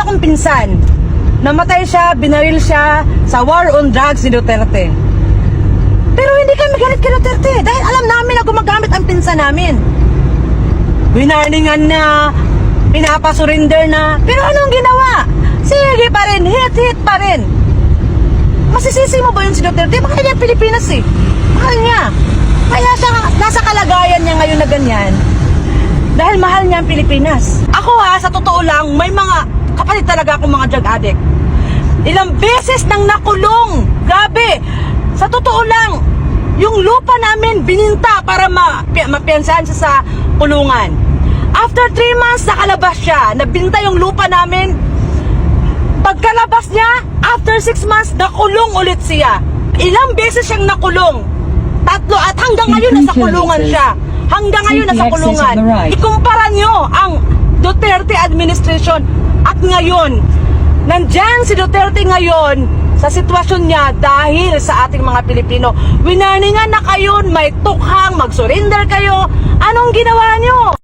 akong pinsan. Namatay siya, binaril siya sa war on drugs ni Duterte. Pero hindi kami galit kay Duterte dahil alam namin na gumagamit ang pinsan namin. Winarningan na, pinapasurinder na, pero anong ginawa? Sige pa rin, hit pa rin. Masisisi mo ba yun si Duterte? Mahal niya Pilipinas eh. Mahal niya. Kaya siya nasa kalagayan niya ngayon na ganyan. Dahil mahal niya ang Pilipinas. Ako sa totoo lang, may mga kapatid talaga akong mga drug addict. Ilang beses nang nakulong. Grabe. Sa totoo lang, yung lupa namin bininta para mapiyansahan siya sa kulungan. After 3 months, nakalabas siya. Nabinta yung lupa namin. Pagkalabas niya, after 6 months, nakulong ulit siya. Ilang beses siyang nakulong. 3 at hanggang ngayon nasa kulungan siya. Hanggang ngayon nasa kulungan. Ikumpara nyo ang Duterte administration at ngayon. Nandyan si Duterte ngayon sa sitwasyon niya dahil sa ating mga Pilipino. Winarningan na kayo, may tukhang, mag-surrender kayo. Anong ginawa nyo?